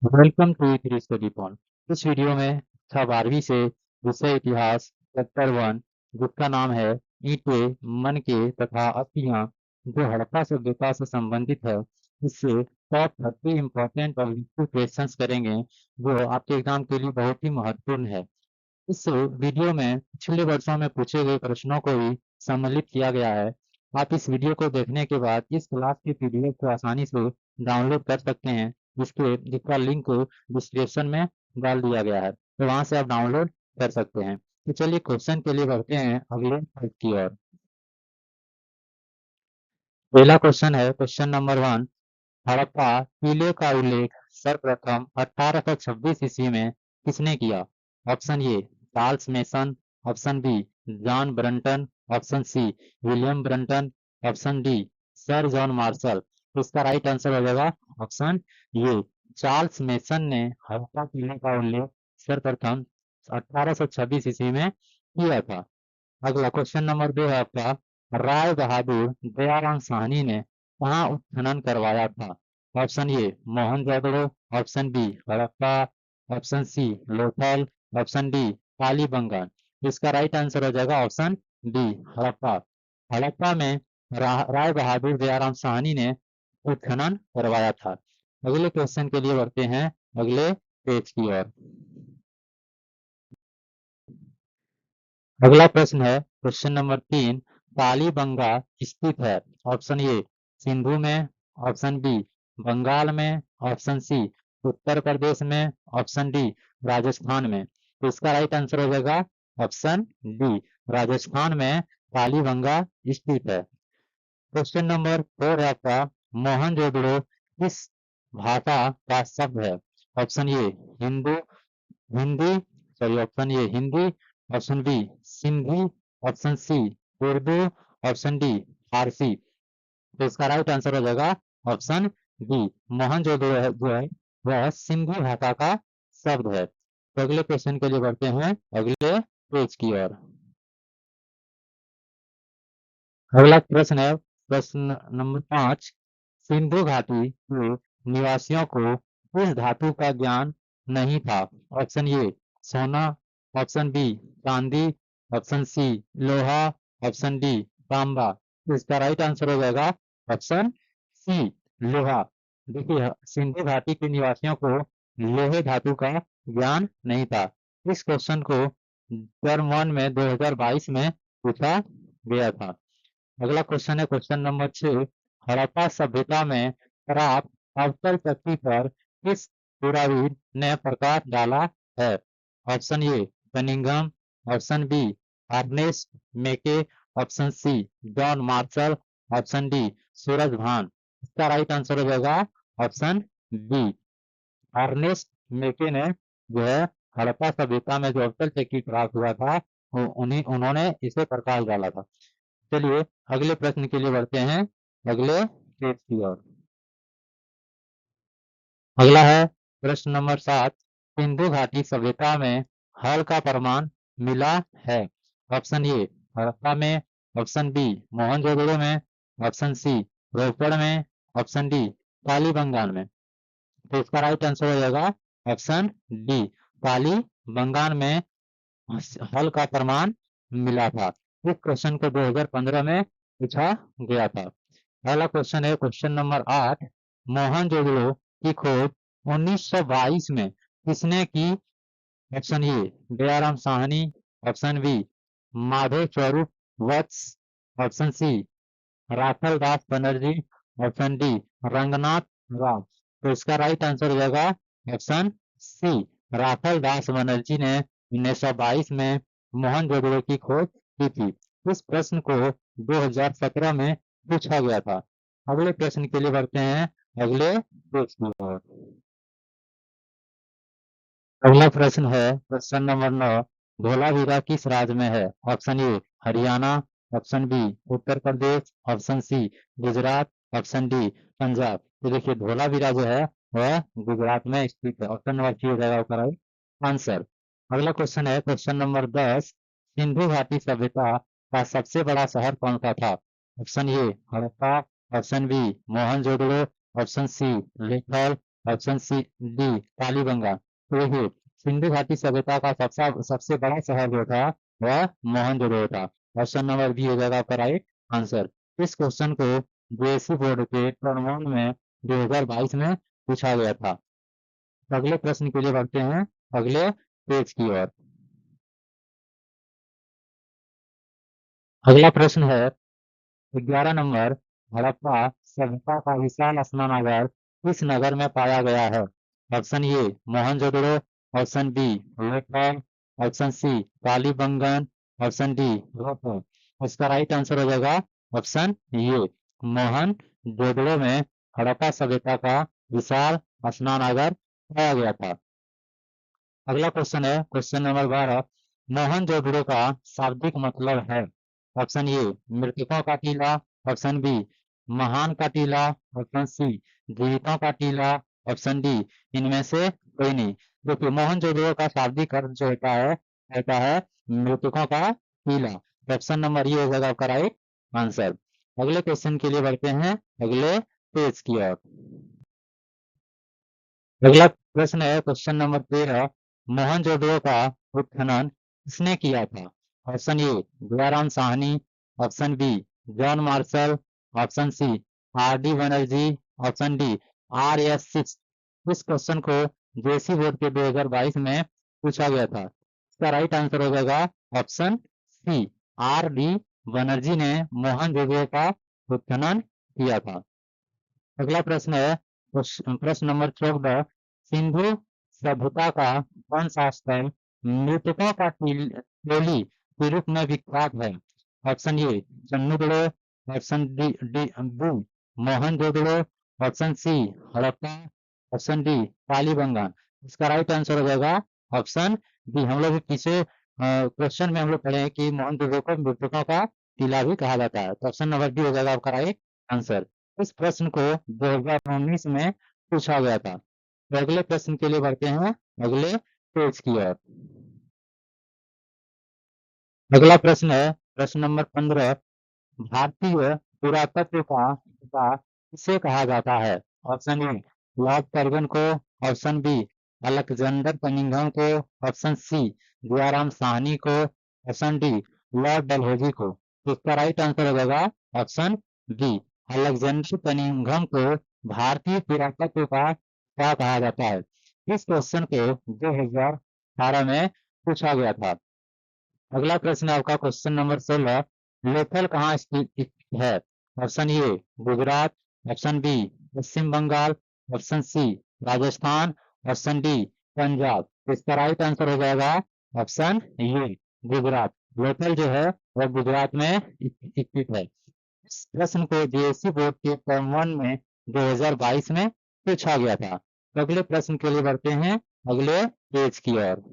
Welcome to three study point. इस video में कक्षा 12वीं से विषय इतिहास चैप्टर 1 जिसका नाम है ईंटें, मनके तथा अस्थियां जो हड़प्पा सभ्यता से संबंधित है, इससे टॉप 30 इंपॉर्टेंट और यूजफुल क्वेश्चंस करेंगे जो आपके एग्जाम के लिए बहुत ही महत्वपूर्ण है। इस वीडियो में पिछले वर्षों में पूछे गए प्रश्नों को भी सम्मिलित किया गया है। आप इस वीडियो को देखने के बाद इस क्लास के पीडीएफ को आसानी से डाउनलोड कर सकते हैं, जिसका लिंक डिस्क्रिप्शन में डाल दिया गया है, तो वहां से आप डाउनलोड कर सकते हैं। तो चलिए क्वेश्चन के लिए बढ़ते हैं अगले पार्ट की ओर। पहला क्वेश्चन है क्वेश्चन नंबर 1। हड़प्पा किले का उल्लेख सर्वप्रथम 1826 ईस्वी में किसने किया? Option A Charles Masson, option B John Brunton, option C William Brunton, option D sir John Marshall. तो इसका राइट आंसर हो जाएगा ऑप्शन ए चार्ल्स मेसन ने हड़प्पा किले का उल्लेख सर्वप्रथम 1826 ईस्वी में किया था। अगला क्वेश्चन नंबर 2 है आपका, राय बहादुर दयाराम साहनी ने कहाँ उत्खनन करवाया था? Option A Mohenjodaro, option B Harappa, option C Lothal, option D Kalibangan. इसका राइट आंसर हो जाएगा ऑप्शन डी हड़प्पा। हड़प्पा में राय बहादुर दयाराम साहनी ने उत्खनन करवाया था। अगले क्वेश्चन के लिए बढ़ते हैं अगले पेज की ओर। अगला प्रश्न है क्वेश्चन नंबर 3। कालीबंगा स्थित है? ऑप्शन ए सिंधु में, ऑप्शन बी बंगाल में, ऑप्शन सी उत्तर प्रदेश में, ऑप्शन डी राजस्थान में। तो इसका राइट आंसर हो जाएगा ऑप्शन डी राजस्थान में कालीबंगा स्थित है। क्वेश्चन नंबर 4 है आपका, मोहनजोदड़ो किस भाषा का शब्द है? Option A Hindu Hindi sorry option A Hindi, option B Sindhi, option C Urdu, option D Farsi. तो इसका राइट आंसर हो जाएगा ऑप्शन बी मोहनजोदड़ो जो है वह सिंधी भाषा का शब्द है। तो अगले क्वेश्चन के लिए बढ़ते हैं अगले पेज की ओर। अगला प्रश्न है प्रश्न नंबर 5। सिंधु घाटी के निवासियों को किस धातु का ज्ञान नहीं था? ऑप्शन ए सोना, ऑप्शन बी चांदी, ऑप्शन सी लोहा, ऑप्शन डी तांबा। तो इसका राइट आंसर हो जाएगा ऑप्शन सी लोहा। देखिए सिंधु घाटी के निवासियों को लोहे धातु का ज्ञान नहीं था। इस क्वेश्चन को टर्म 1 में 2022 में पूछा गया था। अगला क्वेश्चन है क्वेश्चन नंबर 6। हड़प्पा सभ्यता में प्राप्त अवतल चक्की पर किस पुराविद ने प्रकाश डाला है? Option A Cunningham, option B Ernest Mackay, option C John Marshall, option D Suraj Bhan. इसका राइट आंसर हो जाएगा ऑप्शन बी अर्नेस्ट मेके ने जो है हड़प्पा सभ्यता में जो अवतल चक्की प्राप्त हुआ था उन्होंने इसे प्रकाश डाला था। चलिए अगले प्रश्न के लिए बढ़ते हैं अगले पेज की ओर। अगला है प्रश्न नंबर 7। सिंधु घाटी सभ्यता में हल का प्रमाण मिला है? ऑप्शन ए हड़प्पा में, ऑप्शन बी मोहनजोदड़ो में, ऑप्शन सी रोपड़ में, ऑप्शन डी कालीबंगान में। तो इसका राइट आंसर हो जाएगा ऑप्शन डी कालीबंगान में हल का प्रमाण मिला था। इस क्वेश्चन को 2015 में पूछा गया था। अगला क्वेश्चन है क्वेश्चन नंबर 8। मोहनजोदड़ो की खोज 1922 में किसने की? Option A Dayaram Sahni, option B Madhav Swarup Vats, option C Rakhal Das Banerji, option D Ranganath Rao. तो इसका राइट आंसर हो जाएगा ऑप्शन सी राखल दास बनर्जी ने 1922 में मोहनजोदड़ो की खोज की थी। इस प्रश्न को 2017 में पूछा गया था। अगले प्रश्न के लिए बढ़ते हैं अगले पेज की ओर। अगला प्रश्न है प्रश्न नंबर 9। धोलावीरा किस राज्य में है? Option A Haryana, option B Uttar Pradesh, option C Gujarat, option D Punjab. तो देखिए धोलावीरा जो है वह गुजरात में स्थित है। ऑप्शन नंबर सी हो जाएगा आपका राइट आंसर। अगला क्वेश्चन है क्वेश्चन नंबर 10। सिंधु घाटी सभ्यता का सबसे बड़ा शहर कौन सा था? Option A Harappa, option B Mohenjodaro, option C Lothal, option C D Kalibanga. तो देखिए सिंधु घाटी सभ्यता का सबसे बड़ा शहर जो था वह मोहनजोदड़ो था। ऑप्शन नंबर बी हो जाएगा आपका राइट आंसर। इस क्वेश्चन को जेएससी बोर्ड के टर्म 1 में 2022 में पूछा गया था। अगले प्रश्न के लिए बढ़ते हैं अगले पेज की ओर। अगला प्रश्न है 11 नंबर, हड़प्पा सभ्यता का विशाल स्नानागार किस नगर में पाया गया है? Option A Mohenjodaro, option B Lothal, option C Kalibangan, option D Rohtak. इसका राइट आंसर हो जाएगा ऑप्शन ए मोहनजोदड़ो में हड़प्पा सभ्यता का विशाल स्नानागार पाया गया था। अगला क्वेश्चन है क्वेश्चन नंबर 12, मोहनजोदड़ो का शाब्दिक मतलब है? ऑप्शन ए मृतकों का टीला, ऑप्शन बी महान का टीला, ऑप्शन सी जीवितों का टीला, ऑप्शन डी इनमें से कोई नहीं। देखिए मोहनजोदड़ो का शाब्दिक अर्थ जो होता है मृतकों का टीला। ऑप्शन नंबर ये हो जाएगा आपका राइट आंसर। अगले क्वेश्चन के लिए बढ़ते हैं अगले पेज की ओर। अगला प्रश्न है क्वेश्चन नंबर 13, मोहनजोदड़ो का उत्खनन किसने किया था? Option A Dayaram Sahni, option B John Marshall, option C R D Banerji, option D R S six. इस क्वेश्चन को जेसी बोर्ड के 2022 में पूछा गया था। इसका राइट आंसर हो जाएगा option C R D Banerjee ने मोहनजोदड़ो का उत्खनन किया था। अगला प्रश्न है प्रश्न नंबर 14, सिंधु सभ्यता का कौन सा स्थल मृतकों का टोली के रूप में विख्यात है? Option A Channugarh, option D D B Mohenjodaro, option C Harappa, option D Kalibangan. इसका राइट आंसर हो जाएगा ऑप्शन बी। हम लोग पीछे क्वेश्चन में हम लोग पढ़े हैं कि मोहनजोदड़ो को मृतकों का टीला भी कहा जाता है। तो ऑप्शन नंबर बी हो जाएगा आपका राइट आंसर। इस प्रश्न को 2019 में पूछा गया था। तो अगले प्रश्न के लिए बढ़ते हैं अगले पेज की ओर। अगला प्रश्न है प्रश्न नंबर 15, भारतीय पुरातत्व का पिता किसे कहा जाता है? ऑप्शन ए लॉर्ड कर्जन को, ऑप्शन बी अलेक्जेंडर कनिंघम को, ऑप्शन सी दयाराम साहनी को, ऑप्शन डी लॉर्ड डलहौजी को। तो इसका राइट आंसर हो जाएगा ऑप्शन बी अलेक्जेंडर कनिंघम को भारतीय पुरातत्व का क्या कहा जाता है। इस क्वेश्चन को 2018 में पूछा गया था। अगला प्रश्न है आपका क्वेश्चन नंबर 16, लोथल कहाँ स्थित है? Option A Gujarat, option B Paschim Bangal, option C Rajasthan, option D Punjab. इसका राइट आंसर हो जाएगा ऑप्शन ए गुजरात। लोथल जो है वह गुजरात में स्थित है। इस प्रश्न को जेएससी बोर्ड के टर्म 1 में 2022 में पूछा गया था। तो अगले प्रश्न के लिए बढ़ते हैं अगले पेज की ओर।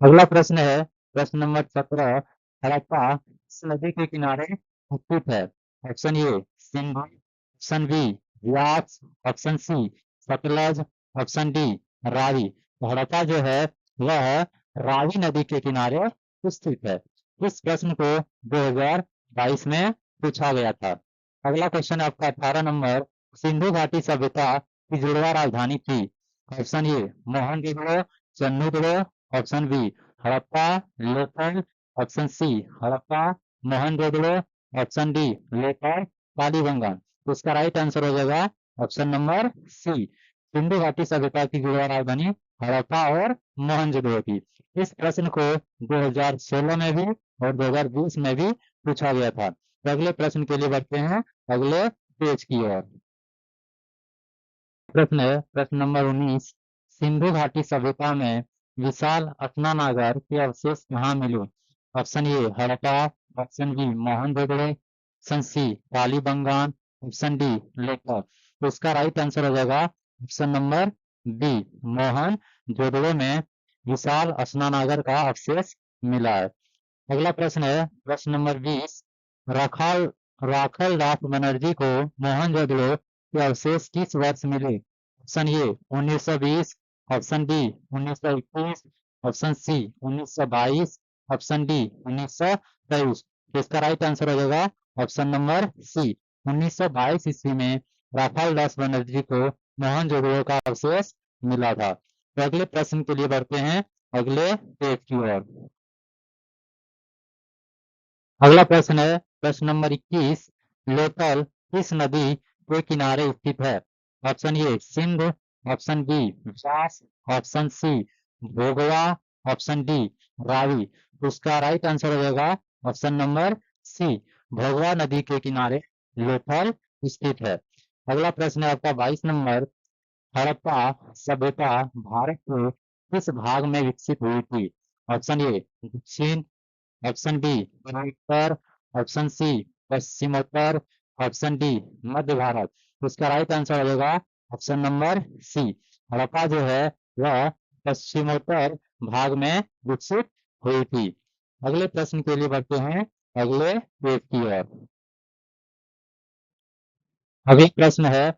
अगला प्रश्न है प्रश्न नंबर 17, हड़प्पा किस नदी के किनारे स्थित है? Option A Sindhu, option B Beas, option C Sutlej, option D Ravi. तो हड़प्पा जो है वह रावी नदी के किनारे स्थित है। इस प्रश्न को 2022 में पूछा गया था। अगला क्वेश्चन आपका 18 नंबर, सिंधु घाटी सभ्यता की जुड़वा राजधानी थी? Option A Mohenjodaro, Channugarh, option B Harappa Lothal, option C Harappa Mohenjodaro, option D Lothal Kalibangan. तो इसका राइट आंसर हो जाएगा ऑप्शन नंबर सी सिंधु घाटी सभ्यता की जुड़वा राजधानी हड़प्पा और मोहनजोदड़ो की। इस प्रश्न को 2016 में भी और 2020 में भी पूछा गया था। तो अगले प्रश्न के लिए बढ़ते हैं अगले पेज की ओर। प्रश्न है प्रश्न नंबर 19, सिंधु घाटी सभ्यता में विशाल स्नानागार के अवशेष कहाँ मिले? Option A Harappa, option B Mohenjodaro, option C Kalibangan, option D Lothal. तो इसका राइट आंसर हो जाएगा ऑप्शन नंबर बी मोहनजोदड़ो में विशाल स्नानागार का अवशेष मिला है। अगला प्रश्न है प्रश्न नंबर 20, राखाल राखल दास बनर्जी को मोहनजोदड़ो के अवशेष किस वर्ष मिले? Option A 1920, option B 1921, option C 1922, option D 1923। तो इसका राइट आंसर हो जाएगा ऑप्शन नंबर सी 1922 ईस्वी में राफाल दास बनर्जी को मोहनजोदड़ो का अवशेष मिला था। तो अगले प्रश्न के लिए बढ़ते हैं अगले पेज की ओर। अगला प्रश्न है प्रश्न नंबर 21। लोथल किस नदी के किनारे स्थित है? Option A Sindh, option B Beas, option C Bhogava, option D Ravi. उसका राइट आंसर हो जाएगा ऑप्शन नंबर सी, भोगवा नदी के किनारे लोथल स्थित है। अगला प्रश्न है आपका 22 नंबर। हड़प्पा सभ्यता भारत के किस भाग में विकसित हुई थी? ऑप्शन ए दक्षिण, ऑप्शन बी उत्तर, ऑप्शन सी पश्चिमोत्तर, ऑप्शन डी मध्य भारत। उसका राइट आंसर हो जाएगा ऑप्शन नंबर सी, हड़प्पा जो है वह पश्चिमोत्तर भाग में विकसित हुई थी। अगले प्रश्न के लिए बढ़ते हैं अगले पेज की ओर। अगला प्रश्न है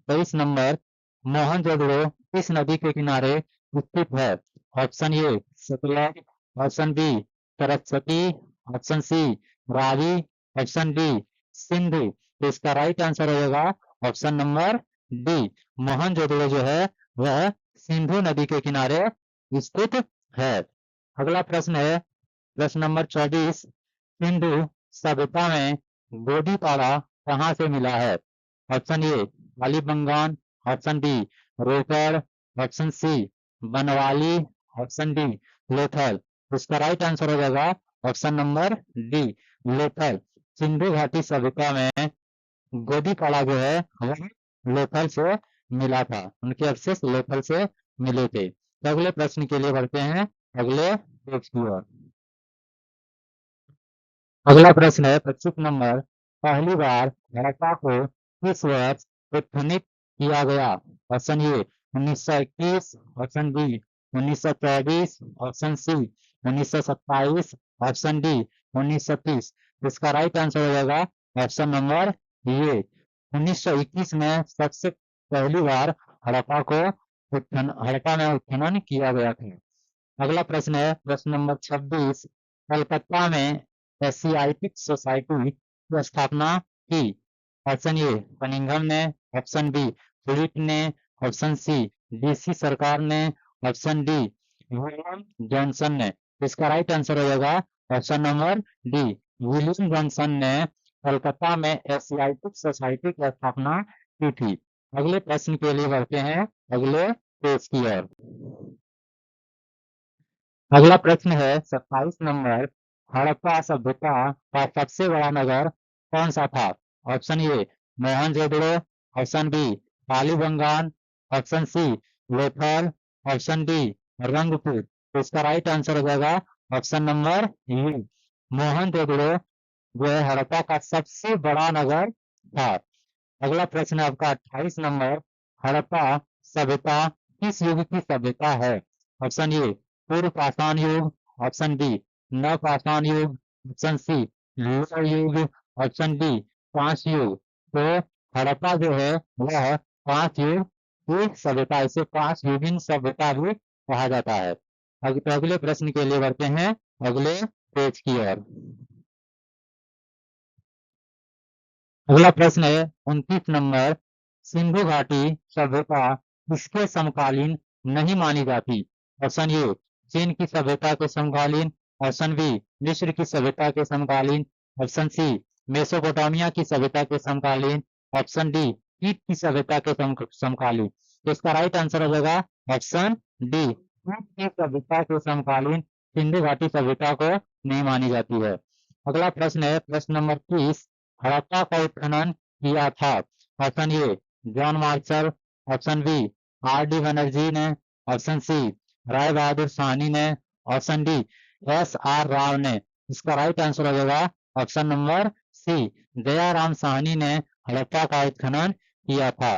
23 नंबर। मोहनजोदड़ो किस नदी के किनारे स्थित है? Option A Sutlej, option B Saraswati, option C Ravi, option D Sindhu. तो इसका राइट आंसर हो जाएगा ऑप्शन नंबर डी, मोहनजोदड़ो जो है वह सिंधु नदी के किनारे स्थित है। अगला प्रश्न है प्रश्न नंबर 24। सिंधु सभ्यता में गोदीपाड़ा कहाँ से मिला है? Option A Kalibangan, option B Rohgarh, option C Banawali, option D Lothal. इसका राइट आंसर हो जाएगा option number D Lothal. Sindhu घाटी सभ्यता में गोदीपाड़ा जो है वह लोथल से मिला था, उनके अवशेष लोथल से मिले थे। तो अगले प्रश्न के लिए बढ़ते हैं अगले पेज की ओर। अगला प्रश्न है 25 नंबर। पहली बार हड़प्पा को किस वर्ष उत्खनन किया गया? Option A 1921, option B 1924, option C 1927, option D 1930। इसका राइट आंसर हो जाएगा ऑप्शन नंबर ए 1921 में सबसे पहली बार हड़प्पा में उत्खनन किया गया था। अगला प्रश्न है प्रश्न नंबर 26। कलकत्ता में एशियाटिक सोसाइटी की स्थापना की? ऑप्शन ए कनिंघम ने, ऑप्शन बी फ्लिट ने, ऑप्शन सी डीसी सरकार ने, ऑप्शन डी विलियम जॉनसन ने। इसका राइट आंसर हो जाएगा option number D, William Johnson ने कलकत्ता में एशियाटिक सोसाइटी की स्थापना की थी। अगले प्रश्न के लिए बढ़ते हैं अगले पेज की ओर। अगला प्रश्न है 27 नंबर। हड़प्पा सभ्यता का सबसे बड़ा नगर कौन सा था? Option A Mohenjodaro, option B Kalibangan, option C Lothal, option D Rangpur. तो इसका राइट आंसर हो जाएगा ऑप्शन नंबर ए, मोहनजोदड़ो जो है हड़प्पा का सबसे बड़ा नगर था। अगला प्रश्न है आपका 28 नंबर। हड़प्पा सभ्यता किस युग की सभ्यता है? ऑप्शन ए पूर्व पाषाण युग, ऑप्शन बी नवपाषाण युग, ऑप्शन सी लोह युग, ऑप्शन डी पांच युग। तो हड़प्पा जो है वह पांच युग की सभ्यता, इसे पांच युगीन सभ्यता भी कहा जाता है। तो अगले प्रश्न के लिए बढ़ते हैं अगले पेज की ओर। अगला प्रश्न है 29 नंबर। सिंधु घाटी सभ्यता किसके समकालीन नहीं मानी जाती? ऑप्शन ए चीन की सभ्यता के समकालीन, ऑप्शन बी मिस्र की सभ्यता के समकालीन, ऑप्शन सी मेसोपोटामिया की सभ्यता के समकालीन, ऑप्शन डी कीट की सभ्यता के समकालीन। तो इसका राइट आंसर हो जाएगा ऑप्शन डी, कीट की सभ्यता के समकालीन सिंधु घाटी सभ्यता को नहीं मानी जाती है। अगला प्रश्न है प्रश्न नंबर 30। हड़प्पा का उत्खनन किया था? Option A John Marshall, option B R D Banerjee ने, ऑप्शन सी राय बहादुर साहनी ने, option D S R Rao ने। इसका राइट आंसर हो जाएगा option number C, Dayaram Sahni ने हड़प्पा का उत्खनन किया था।